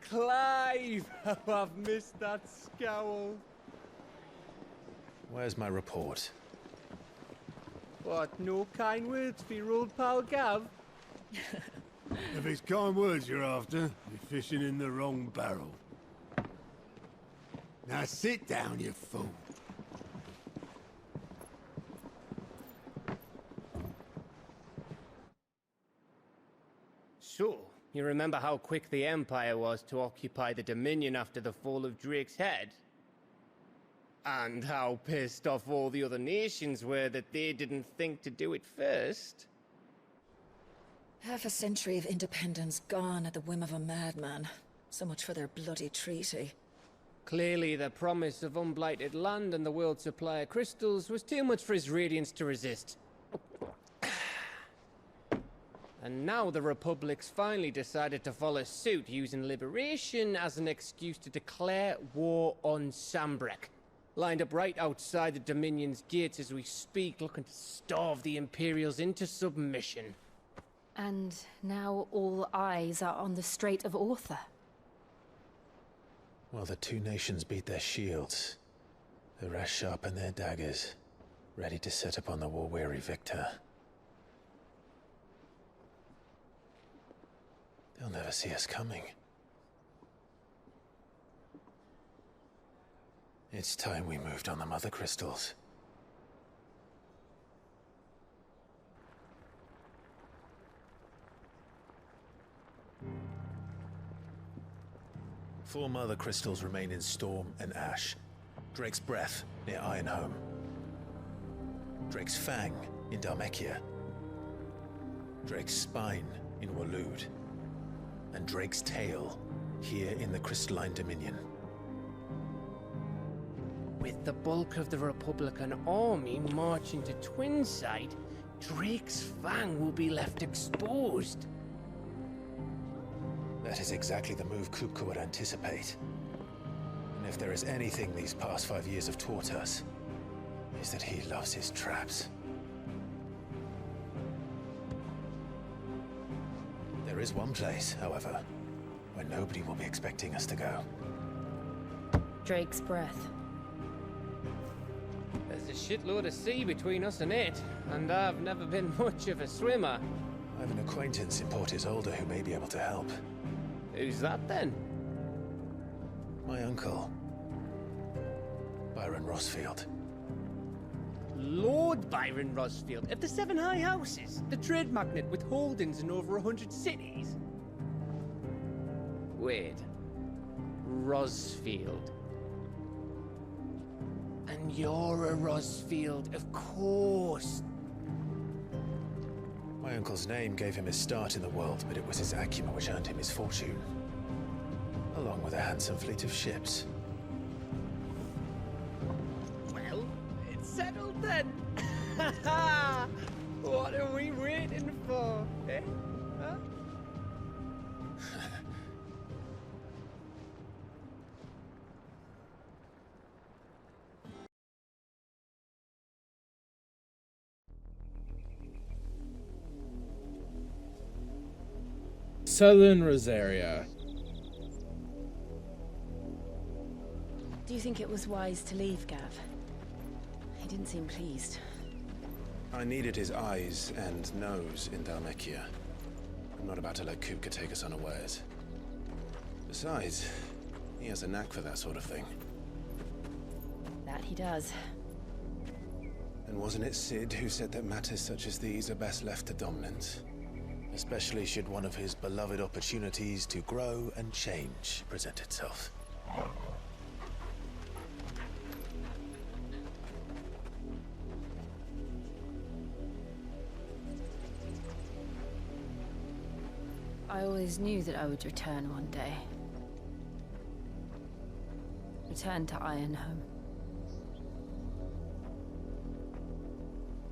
Clive! How I've missed that scowl. Where's my report? What, no kind words for your old pal Gav? If it's kind words you're after, you're fishing in the wrong barrel. Now sit down, you fool. So, you remember how quick the Empire was to occupy the Dominion after the fall of Drake's head? And how pissed off all the other nations were that they didn't think to do it first? Half a century of independence gone at the whim of a madman. So much for their bloody treaty. Clearly, the promise of unblighted land and the world's supply of crystals was too much for his radiance to resist. And now the Republic's finally decided to follow suit, using liberation as an excuse to declare war on Sanbreque. Lined up right outside the Dominion's gates as we speak, looking to starve the Imperials into submission. And now all eyes are on the Strait of Author. Well, the two nations beat their shields. The rest sharpen their daggers, ready to set upon the war-weary victor. They'll never see us coming. It's time we moved on the Mother Crystals. Four Mother Crystals remain in Storm and Ash. Drake's Breath near Ironhome. Drake's Fang in Dhalmekia. Drake's Spine in Waloed. And Drake's Tail here in the Crystalline Dominion. With the bulk of the Republican army marching to Twinside, Drake's Fang will be left exposed. That is exactly the move Kupka would anticipate. And if there is anything these past 5 years have taught us, is that he loves his traps. There is one place, however, where nobody will be expecting us to go. Drake's Breath. There's a shitload of sea between us and it, and I've never been much of a swimmer. I have an acquaintance in Port Isolde who may be able to help. Who's that then? My uncle, Byron Rosfield. Lord Byron Rosfield of the Seven High Houses, the trade magnate with holdings in over 100 cities. Wait, Rosfield. And you're a Rosfield, of course. My uncle's name gave him his start in the world, but it was his acumen which earned him his fortune. Along with a handsome fleet of ships. Well, it's settled then. What are we waiting for, eh? Huh? Southern Rosaria. Do you think it was wise to leave, Gav? He didn't seem pleased. I needed his eyes and nose in Dhalmekia. I'm not about to let Kupka take us unawares. Besides, he has a knack for that sort of thing. That he does. And wasn't it Sid who said that matters such as these are best left to dominance? Especially should one of his beloved opportunities to grow and change present itself. I always knew that I would return one day. Return to Ironhome.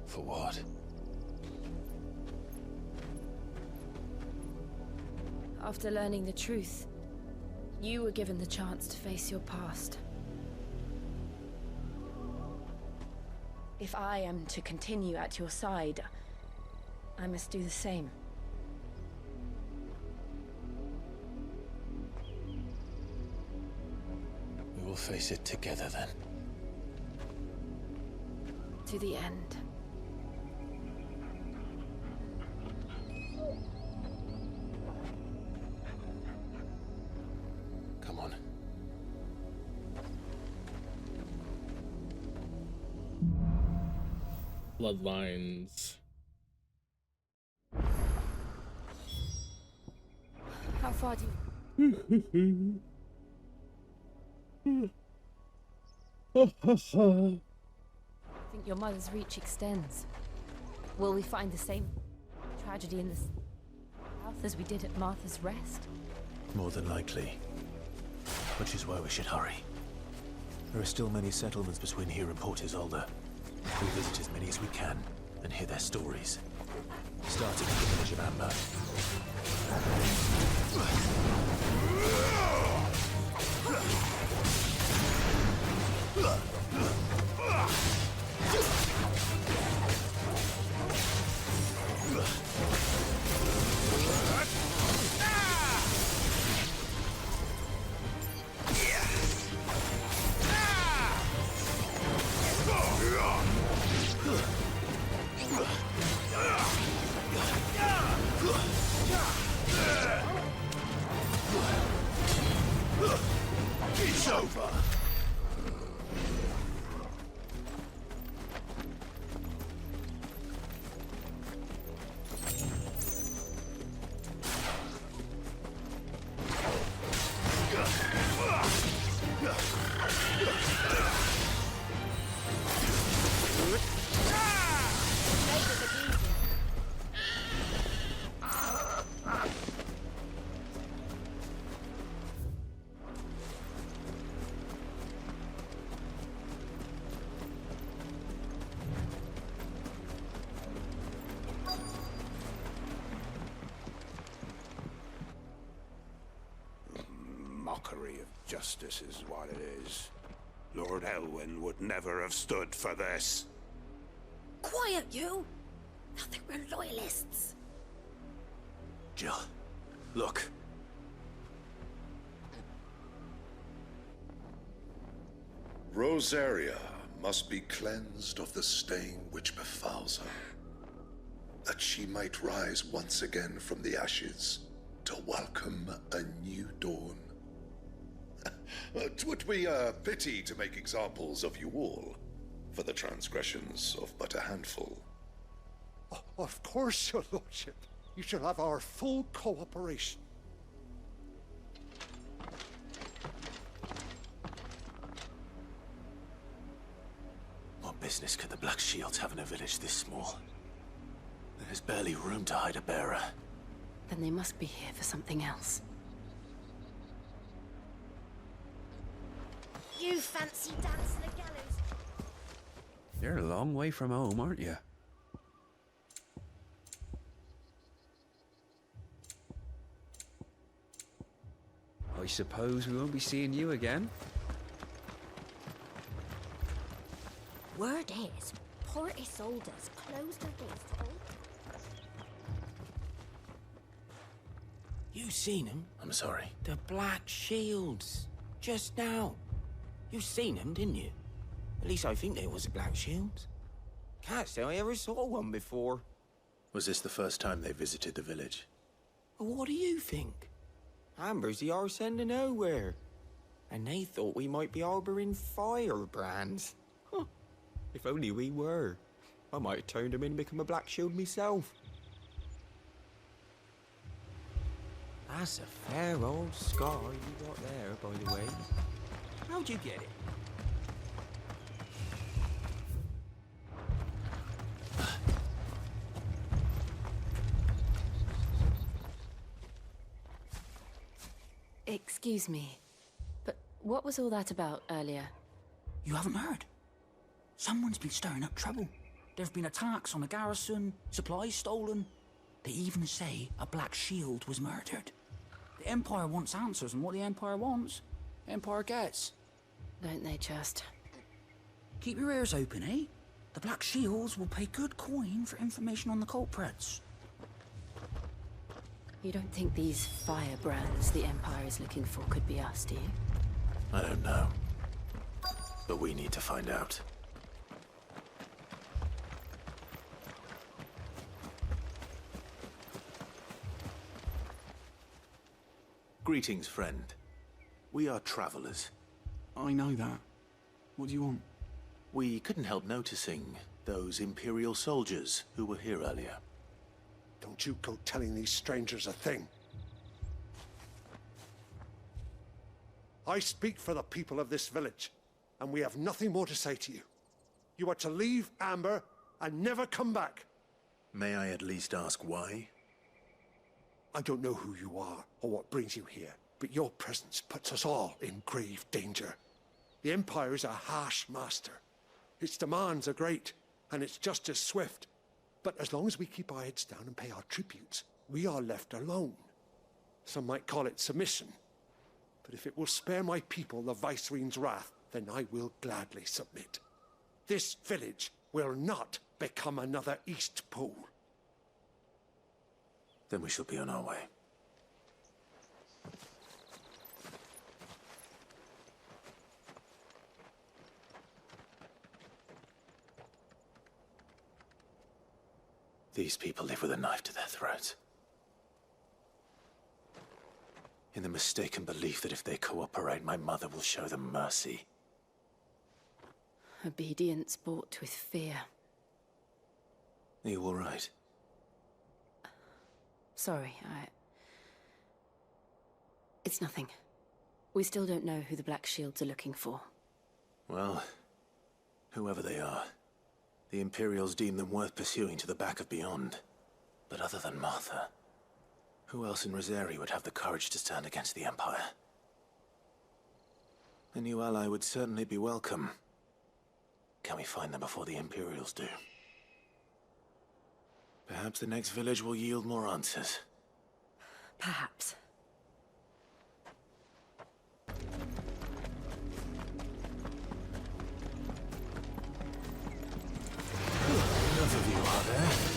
For what? After learning the truth, you were given the chance to face your past. If I am to continue at your side, I must do the same. We'll face it together then. To the end. Come on. Bloodlines. How far do you... I think your mother's reach extends. Will we find the same tragedy in this south as we did at Martha's Rest? More than likely. Which is why we should hurry. There are still many settlements between here and Port Isolde. We'll visit as many as we can and hear their stories. Starting at the village of Amber. It's over! Mockery of justice is what it is. Lord Elwyn would never have stood for this. Quiet, you! Thought they were loyalists. Jill, look. Rosaria must be cleansed of the stain which befouls her, that she might rise once again from the ashes to welcome a new dawn. 'Twould be a pity to make examples of you all, for the transgressions of but a handful. Of course, your lordship. You shall have our full cooperation. What business could the Black Shields have in a village this small? There's barely room to hide a bearer. Then they must be here for something else. You fancy dance the gallows? You're a long way from home, aren't you? I suppose we won't be seeing you again. Word is, Port Isolde's closed their gates to all. You seen him? I'm sorry. The Black Shields. Just now. You seen them, didn't you? At least I think they was the Black Shields. Can't say I ever saw one before. Was this the first time they visited the village? Well, what do you think? Amber's the arse end of nowhere. And they thought we might be harboring firebrands. Huh. If only we were. I might have turned them in and become a Black Shield myself. That's a fair old scar you got there, by the way. How'd you get it? Excuse me, but what was all that about earlier? You haven't heard? Someone's been stirring up trouble. There have been attacks on the garrison, supplies stolen. They even say a Black Shield was murdered. The Empire wants answers, and what the Empire wants, Empire gets. Don't they just? Keep your ears open, eh? The Black Shields will pay good coin for information on the culprits. You don't think these firebrands the Empire is looking for could be us, do you? I don't know. But we need to find out. Greetings, friend. We are travelers. I know that. What do you want? We couldn't help noticing those Imperial soldiers who were here earlier. Don't you go telling these strangers a thing. I speak for the people of this village, and we have nothing more to say to you. You are to leave Amber and never come back. May I at least ask why? I don't know who you are or what brings you here, but your presence puts us all in grave danger. The Empire is a harsh master. Its demands are great, and its justice swift. But as long as we keep our heads down and pay our tributes, we are left alone. Some might call it submission. But if it will spare my people the Viceroy's wrath, then I will gladly submit. This village will not become another Eastpool. Then we shall be on our way. These people live with a knife to their throats. In the mistaken belief that if they cooperate, my mother will show them mercy. Obedience bought with fear. Are you all right? Sorry, It's nothing. We still don't know who the Black Shields are looking for. Well, whoever they are, the Imperials deem them worth pursuing to the back of beyond. But other than Martha, who else in Rosari would have the courage to stand against the Empire? A new ally would certainly be welcome. Can we find them before the Imperials do? Perhaps the next village will yield more answers. Perhaps. Enough of you, are there?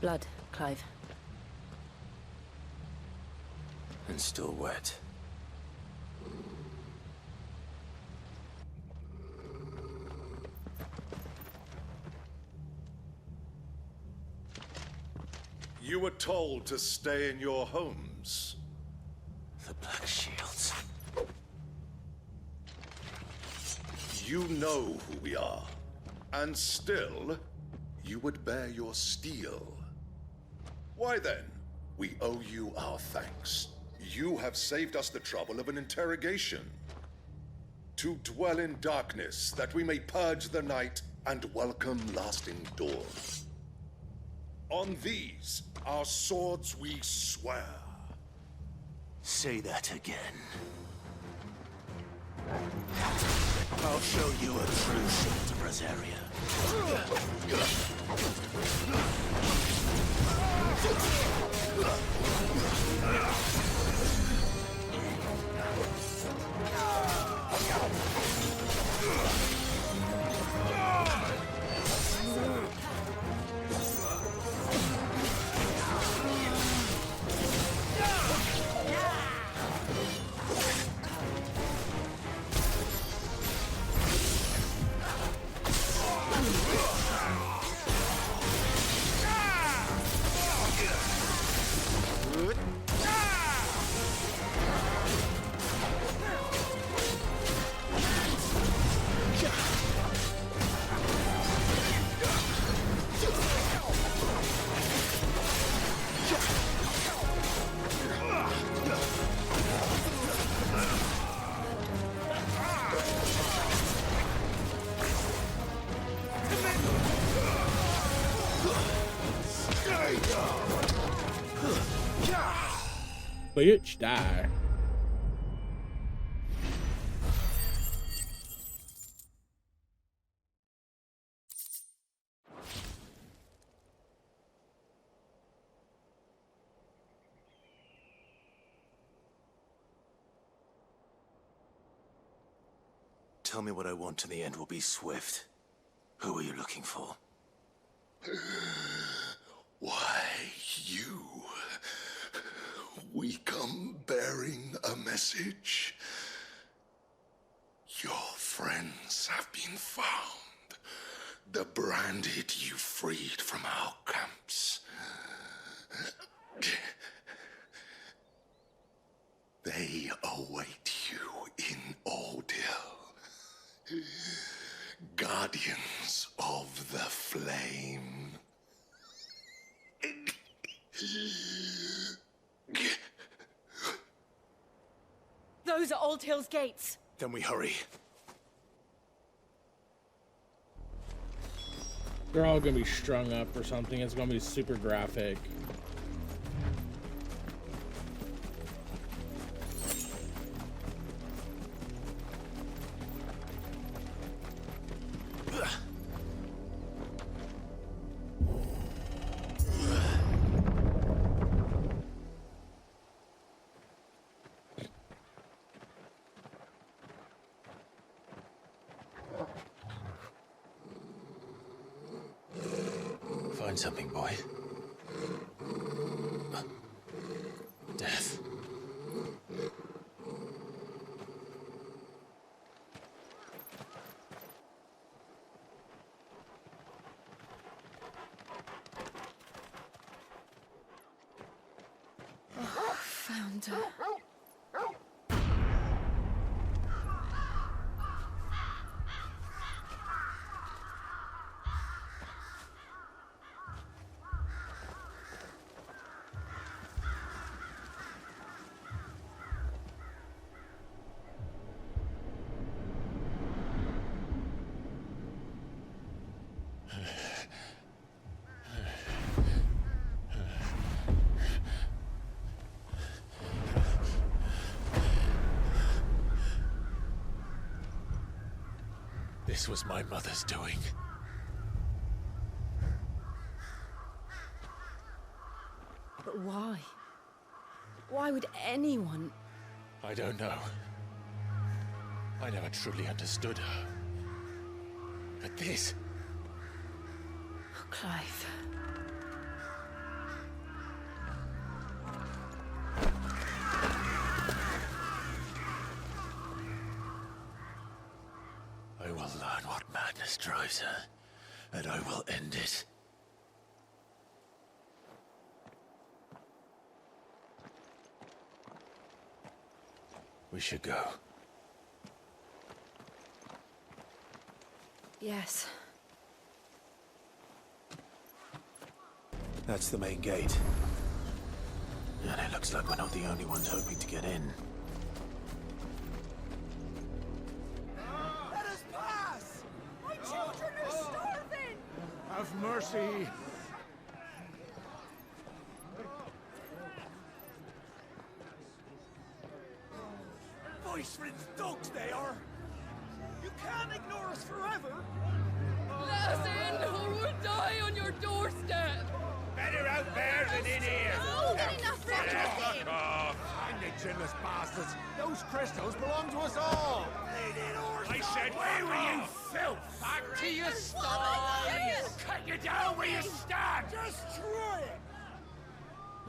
Blood, Clive. And still wet. You were told to stay in your homes. The Black Shields. You know who we are. And still, you would bear your steel. Why then, we owe you our thanks. You have saved us the trouble of an interrogation. To dwell in darkness, that we may purge the night and welcome lasting dawn. On these, our swords we swear. Say that again. I'll show you a true shield of Rosaria. Bitch, die. Tell me what I want and the end will be swift. Who are you looking for? Why, you. We come bearing a message. Your friends have been found. The branded you freed from our camps. They await you in Ordil. Guardians of the Flame. Those are Old Hill's gates. Then we hurry. They're all gonna be strung up or something. It's gonna be super graphic. Find something, boy. Death. Found her. This was my mother's doing. But why? Why would anyone? I don't know. I never truly understood her. But this... Oh, Clive. I will learn what madness drives her, and I will end it. We should go. Yes. That's the main gate. And it looks like we're not the only ones hoping to get in. Let us pass! My children are starving! Have mercy! Voice-ridden dogs they are! You can't ignore us forever! Let us in, or we'll die on your doorstep! Better out there than in here! More than enough Fuck off! And you chinless bastards! Those crystals belong to us all! I said, where were you, filth? Back to your stalls! Cut you down where you stand! Destroy it!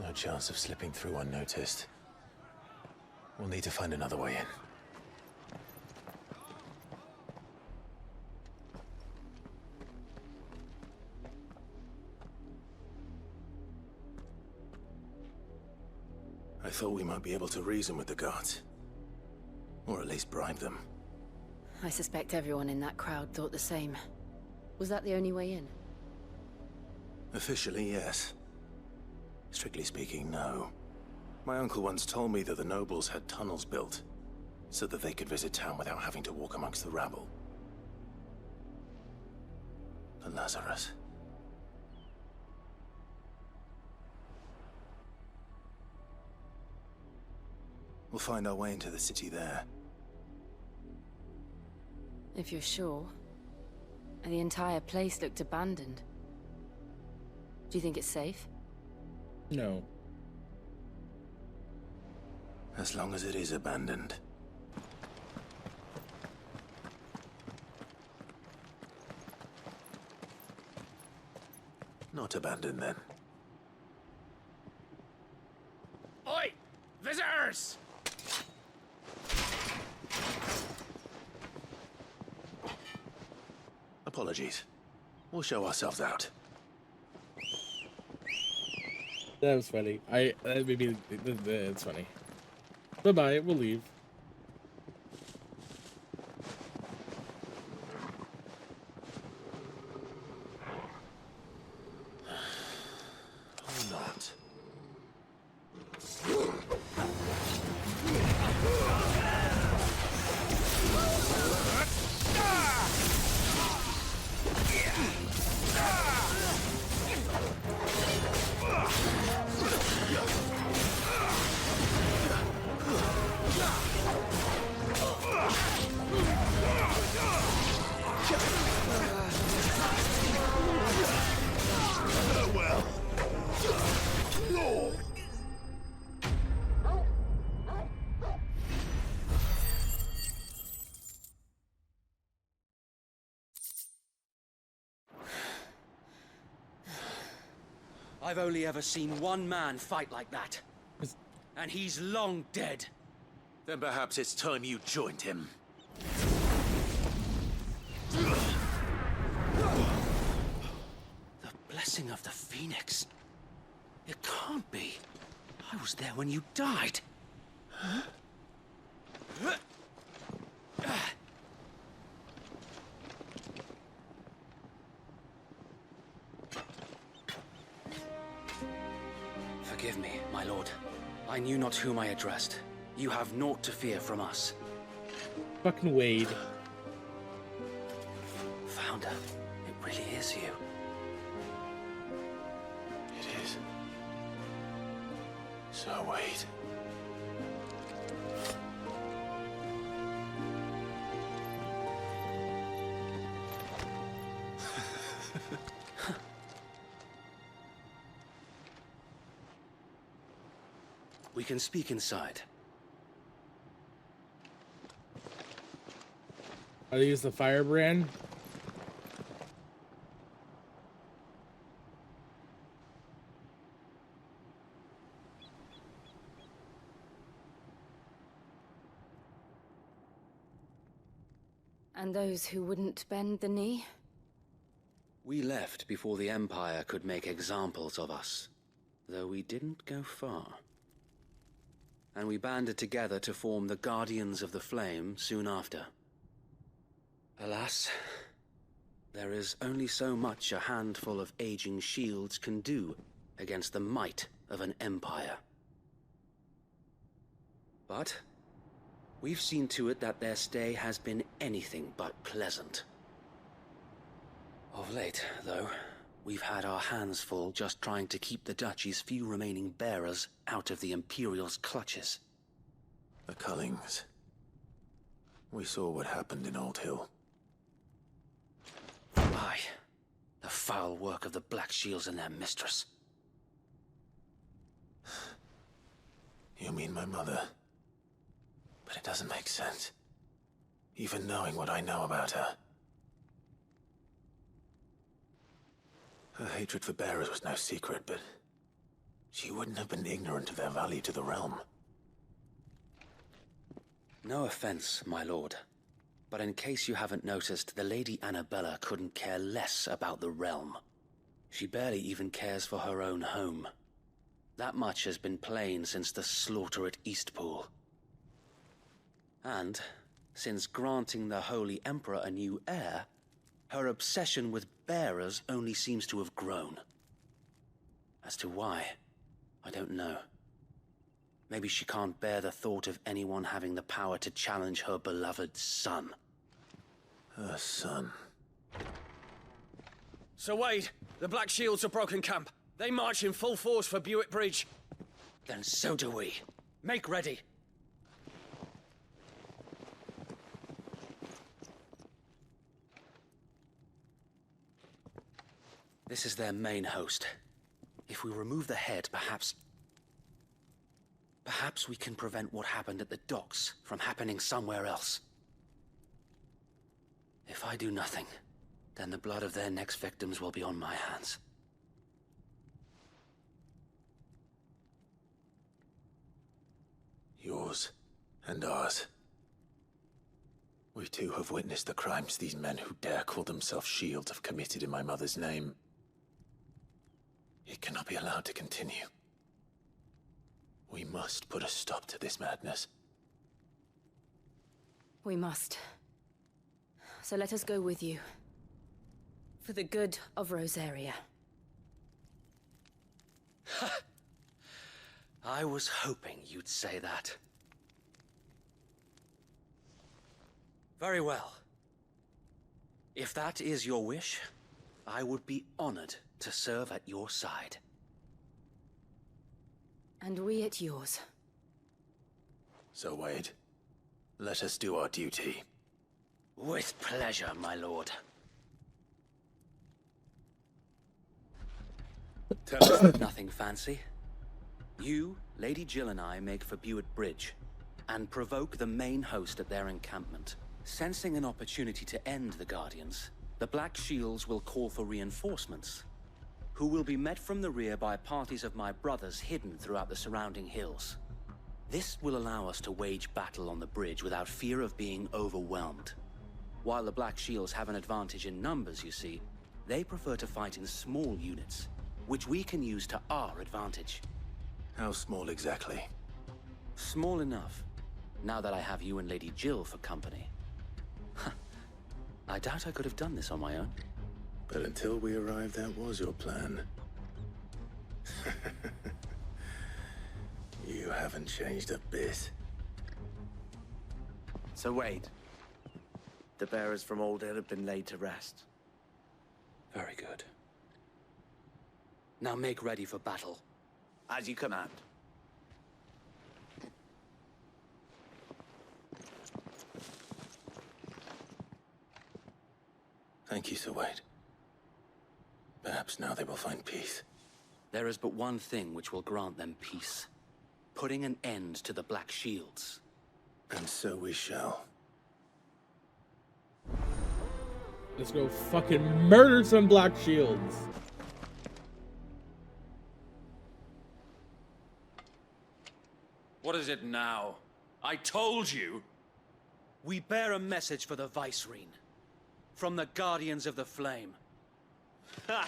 No chance of slipping through unnoticed. We'll need to find another way in. I thought we might be able to reason with the guards. Or at least bribe them. I suspect everyone in that crowd thought the same. Was that the only way in? Officially, yes. Strictly speaking, no. My uncle once told me that the nobles had tunnels built, so that they could visit town without having to walk amongst the rabble. The Lazarus. We'll find our way into the city there. If you're sure. The entire place looked abandoned. Do you think it's safe? No. As long as it is abandoned. Not abandoned, then. Oi! Visitors! Apologies. We'll show ourselves out. That was funny. Maybe it's funny. Bye-bye, we'll leave. Or not. I've only ever seen one man fight like that. And he's long dead. Then perhaps it's time you joined him. The blessing of the Phoenix. It can't be. I was there when you died. Huh? Forgive me, my lord. I knew not whom I addressed. You have naught to fear from us. Fucking Wade. Founder, it really is you. It is. So Wade. We can speak inside. Are these the firebrand? And those who wouldn't bend the knee? We left before the Empire could make examples of us, though we didn't go far. And we banded together to form the Guardians of the Flame soon after. Alas, there is only so much a handful of aging shields can do against the might of an empire. But we've seen to it that their stay has been anything but pleasant. Of late, though, we've had our hands full just trying to keep the Duchy's few remaining bearers out of the Imperial's clutches. The Cullings. We saw what happened in Old Hill. Aye. The foul work of the Black Shields and their mistress. You mean my mother? But it doesn't make sense. Even knowing what I know about her. Her hatred for bearers was no secret, but she wouldn't have been ignorant of their value to the realm. No offense, my lord. But in case you haven't noticed, the Lady Annabella couldn't care less about the realm. She barely even cares for her own home. That much has been plain since the slaughter at Eastpool. And, since granting the Holy Emperor a new heir, her obsession with bearers only seems to have grown. As to why, I don't know. Maybe she can't bear the thought of anyone having the power to challenge her beloved son. Her son? Sir Wade, the Black Shields have broken camp. They march in full force for Buick Bridge. Then so do we. Make ready. This is their main host. If we remove the head, perhaps we can prevent what happened at the docks from happening somewhere else. If I do nothing, then the blood of their next victims will be on my hands. Yours and ours. We too have witnessed the crimes these men who dare call themselves Shield have committed in my mother's name. It cannot be allowed to continue. We must put a stop to this madness. We must. So let us go with you. For the good of Rosaria. I was hoping you'd say that. Very well. If that is your wish, I would be honored to serve at your side. And we at yours. So, Wade, let us do our duty. With pleasure, my lord. Tell us nothing fancy. You, Lady Jill and I make for Buett Bridge, and provoke the main host at their encampment. Sensing an opportunity to end the Guardians, the Black Shields will call for reinforcements, who will be met from the rear by parties of my brothers hidden throughout the surrounding hills. This will allow us to wage battle on the bridge without fear of being overwhelmed. While the Black Shields have an advantage in numbers, you see, they prefer to fight in small units, which we can use to our advantage. How small exactly? Small enough, now that I have you and Lady Jill for company. I doubt I could have done this on my own. But until we arrived, that was your plan. You haven't changed a bit. So Wade, the bearers from Aldale have been laid to rest. Very good. Now make ready for battle. As you command. Thank you, Sir Wade. Perhaps now they will find peace. There is but one thing which will grant them peace. Putting an end to the Black Shields. And so we shall. Let's go fucking murder some Black Shields. What is it now? I told you! We bear a message for the Vicereine. From the Guardians of the Flame. Ha!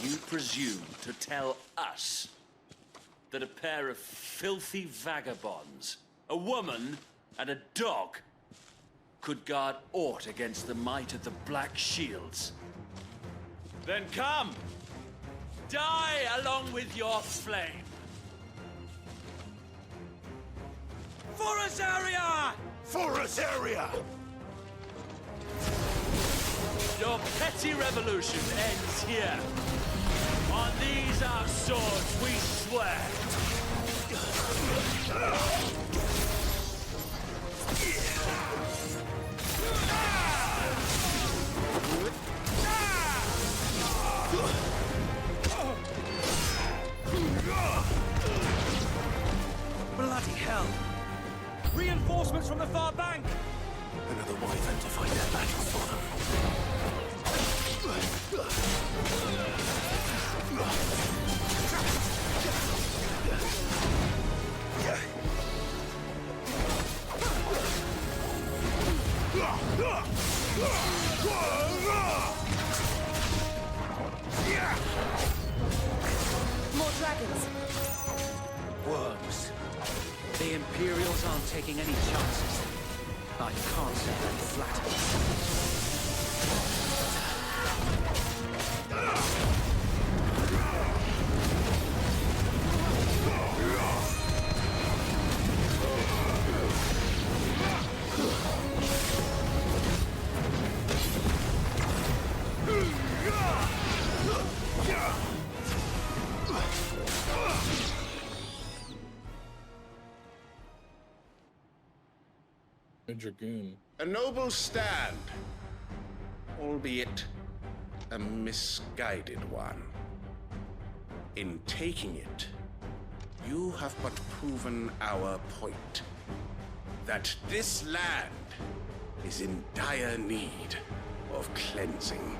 You presume to tell us that a pair of filthy vagabonds, a woman and a dog, could guard aught against the might of the Black Shields? Then come! Die along with your flame! For Rosaria! For Rosaria! Your petty revolution ends here. On these our swords we swear. Bloody hell! Reinforcements from the far bank! Another wyvern to fight their battle for them. More dragons! Worms. The Imperials aren't taking any chances. I can't say I'm flattered. A dragoon. A noble stand, albeit a misguided one. In taking it, you have but proven our point. That this land is in dire need of cleansing.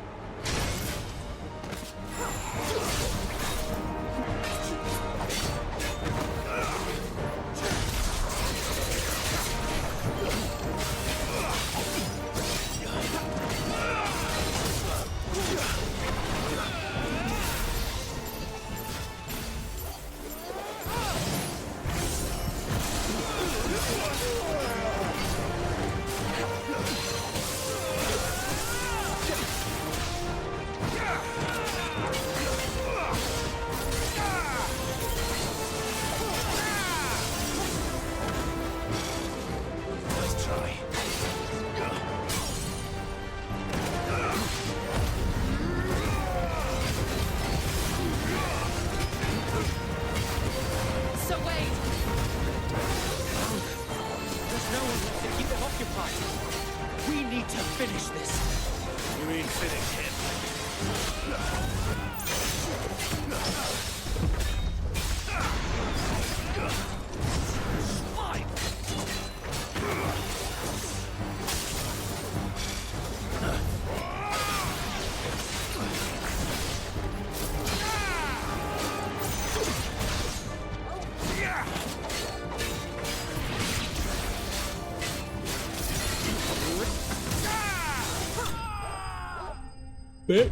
Bitch.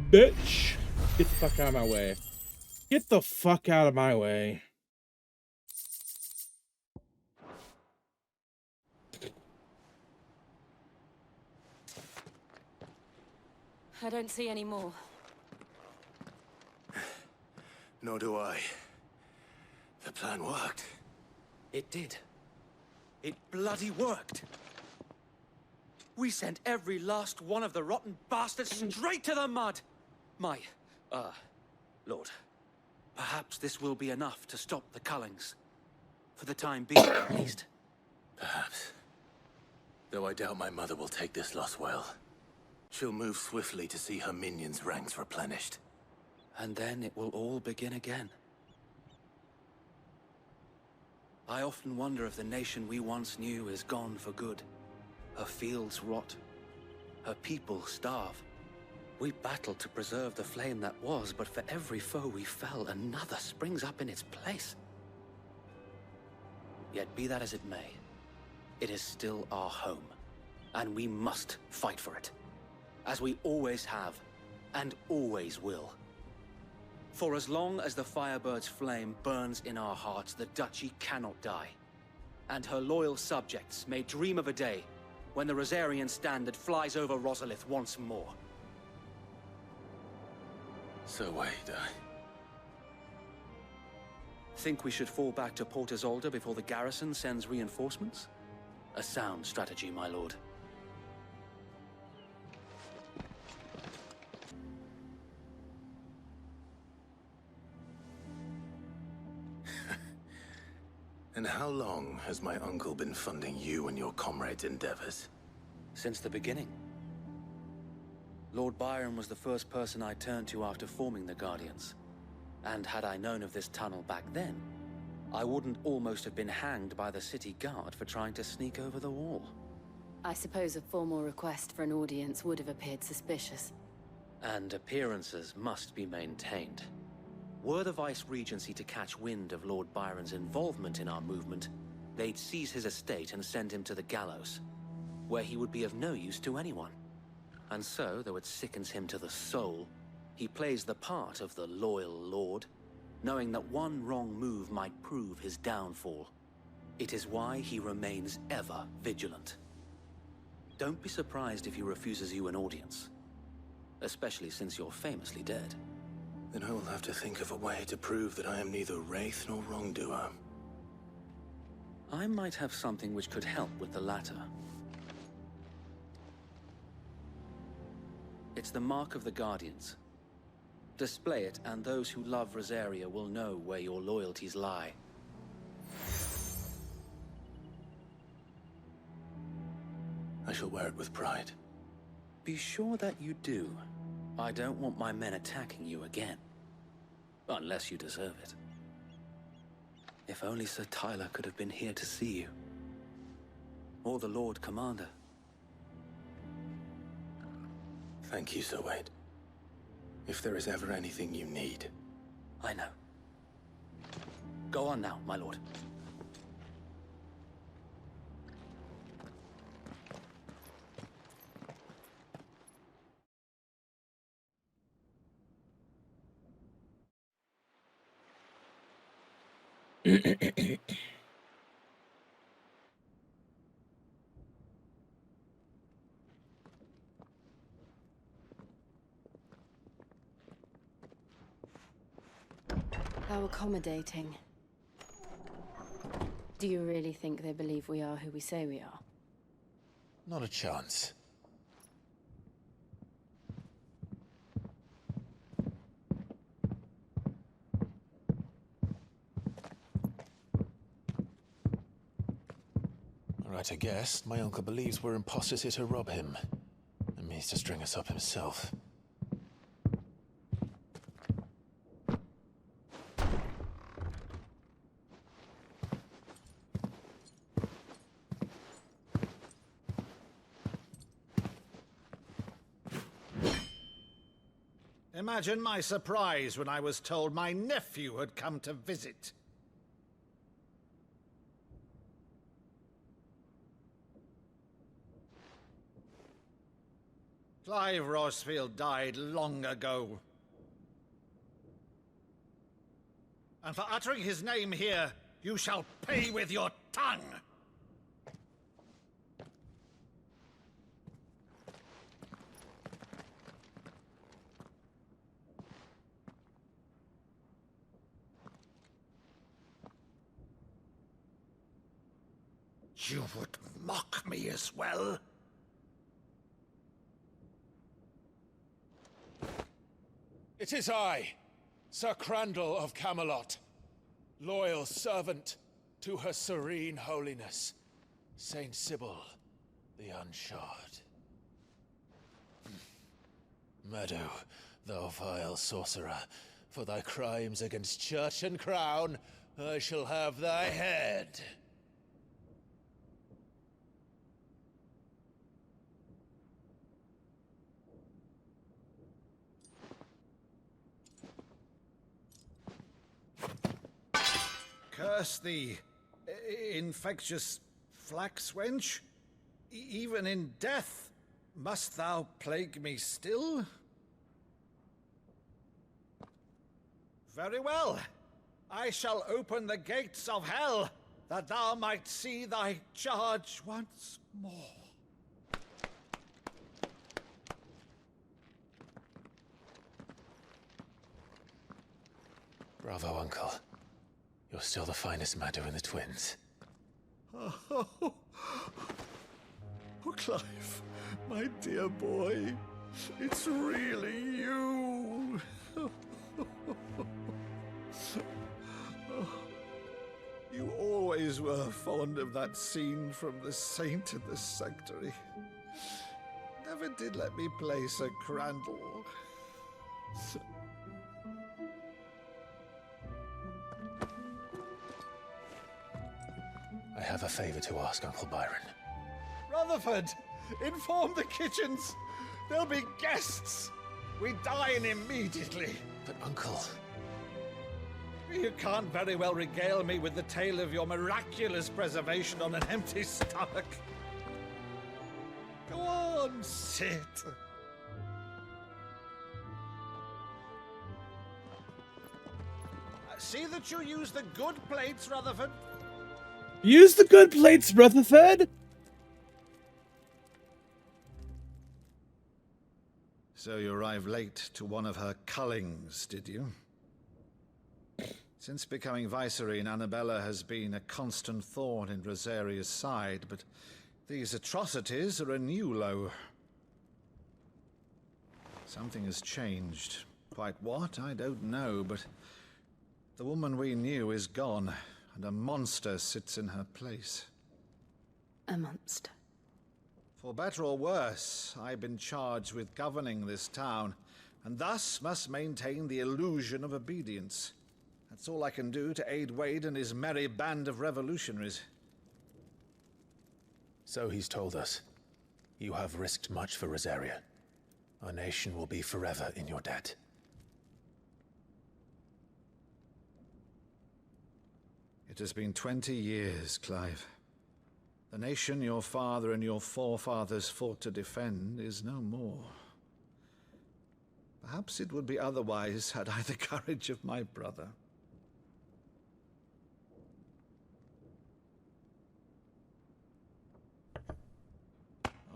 Bitch. Get the fuck out of my way. Get the fuck out of my way. I don't see any more. Nor do I. The plan worked. It did. It bloody worked. We sent every last one of the rotten bastards straight to the mud! Lord, perhaps this will be enough to stop the Cullings. For the time being, at least. Perhaps. Though I doubt my mother will take this loss well. She'll move swiftly to see her minions' ranks replenished. And then it will all begin again. I often wonder if the nation we once knew is gone for good. Her fields rot. Her people starve. We battled to preserve the flame that was, but for every foe we fell, another springs up in its place. Yet be that as it may, it is still our home, and we must fight for it, as we always have, and always will. For as long as the Firebird's flame burns in our hearts, the Duchy cannot die, and her loyal subjects may dream of a day when the Rosarian standard flies over Rosalith once more. So wait, Think we should fall back to Port Isolde before the garrison sends reinforcements? A sound strategy, my lord. And how long has my uncle been funding you and your comrades' endeavors? Since the beginning. Lord Byron was the first person I turned to after forming the Guardians. And had I known of this tunnel back then, I wouldn't almost have been hanged by the city guard for trying to sneak over the wall. I suppose a formal request for an audience would have appeared suspicious. And appearances must be maintained. Were the Vice-Regency to catch wind of Lord Byron's involvement in our movement, they'd seize his estate and send him to the gallows, where he would be of no use to anyone. And so, though it sickens him to the soul, he plays the part of the loyal lord, knowing that one wrong move might prove his downfall. It is why he remains ever vigilant. Don't be surprised if he refuses you an audience, especially since you're famously dead. Then I will have to think of a way to prove that I am neither wraith nor wrongdoer. I might have something which could help with the latter. It's the Mark of the Guardians. Display it, and those who love Rosaria will know where your loyalties lie. I shall wear it with pride. Be sure that you do. I don't want my men attacking you again. Unless you deserve it. If only Sir Tyler could have been here to see you. Or the Lord Commander. Thank you, Sir Wade. If there is ever anything you need. I know. Go on now, my lord. How accommodating. Do you really think they believe we are who we say we are? Not a chance. Right, I guess. My uncle believes we're imposters here to rob him. And means to string us up himself. Imagine my surprise when I was told my nephew had come to visit. Clive Rosfield died long ago. And for uttering his name here, you shall pay with your tongue! You would mock me as well? It is I, Sir Crandall of Camelot, loyal servant to Her Serene Holiness, Saint Sybil the Unshod. Meadow, thou vile sorcerer, for thy crimes against church and crown, I shall have thy head. Curse thee, infectious flax wench. Even in death, must thou plague me still? Very well. I shall open the gates of hell, that thou might see thy charge once more. Bravo, Uncle. You're still the finest Meadow in the twins. Oh, Clive, my dear boy, it's really you. You always were fond of that scene from The Saint in the Sanctuary. Never did let me play Sir Crandall. I have a favor to ask, Uncle Byron. Rutherford, inform the kitchens. There'll be guests. We dine immediately. But, Uncle... You can't very well regale me with the tale of your miraculous preservation on an empty stomach. Go on, sit. See that you use the good plates, Rutherford. Use the good plates, Rutherford! So you arrived late to one of her cullings, did you? Since becoming Vicereine, Annabella has been a constant thorn in Rosaria's side, but these atrocities are a new low. Something has changed. Quite what, I don't know, but the woman we knew is gone, and a monster sits in her place. A monster? For better or worse, I've been charged with governing this town, and thus must maintain the illusion of obedience. That's all I can do to aid Wade and his merry band of revolutionaries. So he's told us. You have risked much for Rosaria. Our nation will be forever in your debt. It has been 20 years, Clive. The nation your father and your forefathers fought to defend is no more. Perhaps it would be otherwise had I the courage of my brother.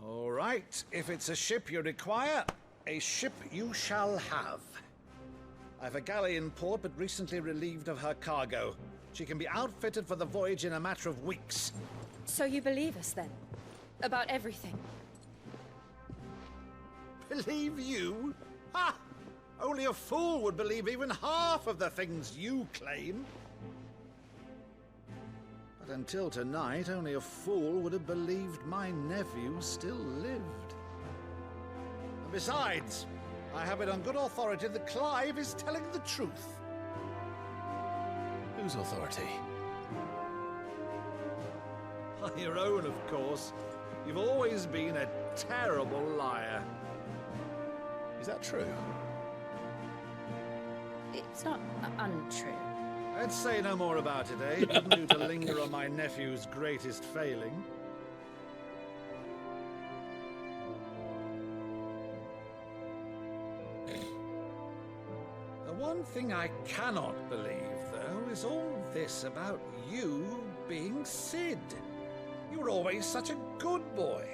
All right, if it's a ship you require, a ship you shall have. I've a galley in port, but recently relieved of her cargo. She can be outfitted for the voyage in a matter of weeks. So you believe us then? About everything? Believe you? Ha! Only a fool would believe even half of the things you claim. But until tonight, only a fool would have believed my nephew still lived. And besides, I have it on good authority that Clive is telling the truth. Whose authority? Your own, of course. You've always been a terrible liar. Is that true? It's not untrue. Let's say no more about it, eh? Wouldn't do to linger on my nephew's greatest failing. The one thing I cannot believe, though, is all this about you being Cid. You were always such a good boy,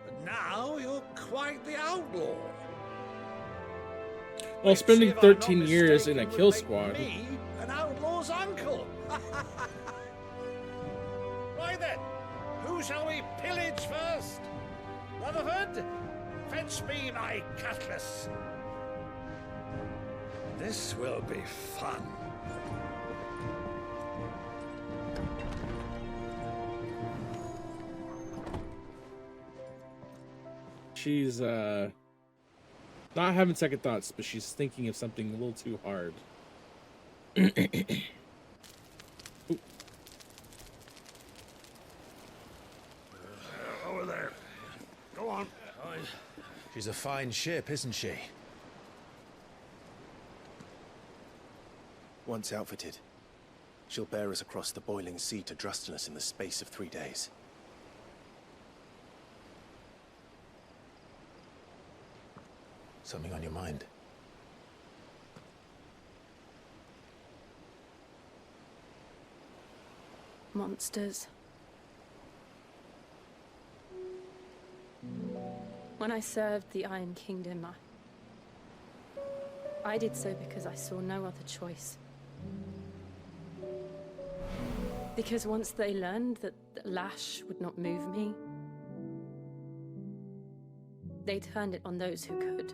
but now you're quite the outlaw. Well, spending 13 years in a kill squad. Me, an outlaw's uncle. Right then, who shall we pillage first? Rutherford, fetch me my cutlass. This will be fun. She's not having second thoughts, but she's thinking of something a little too hard. Over there. Go on. She's a fine ship, isn't she? Once outfitted, she'll bear us across the boiling sea to Drustenus in the space of 3 days. Something on your mind? Monsters. When I served the Iron Kingdom, I did so because I saw no other choice. Because once they learned that the lash would not move me, they turned it on those who could.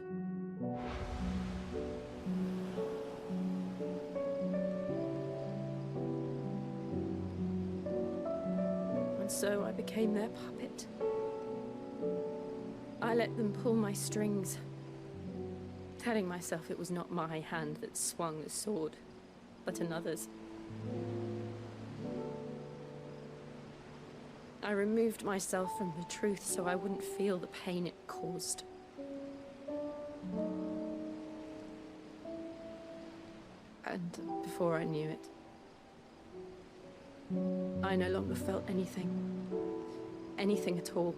And so I became their puppet. I let them pull my strings, telling myself it was not my hand that swung the sword, but another's. I removed myself from the truth so I wouldn't feel the pain it caused. And before I knew it, I no longer felt anything. Anything at all.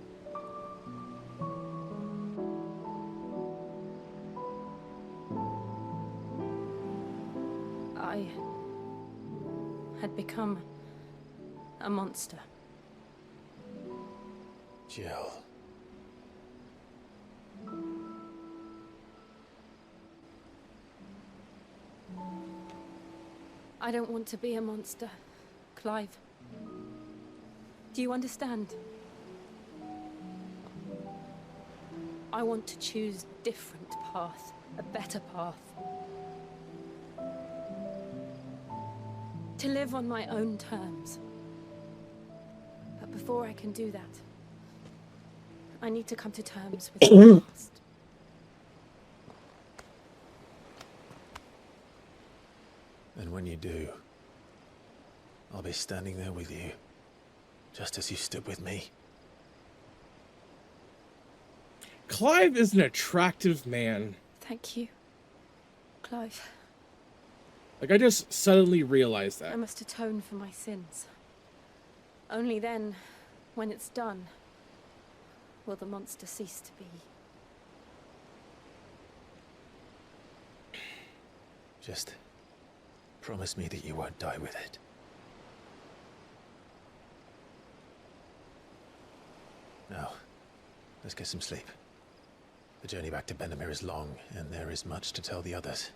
I had become a monster. Jill. I don't want to be a monster, Clive. Do you understand? I want to choose a different path, a better path. To live on my own terms. But before I can do that, I need to come to terms with the past. And when you do, I'll be standing there with you, just as you stood with me. Clive is an attractive man. Thank you, Clive. Like, I just suddenly realized that. I must atone for my sins. Only then, when it's done, will the monster cease to be. Just promise me that you won't die with it. Now, let's get some sleep. The journey back to Benamir is long, and there is much to tell the others.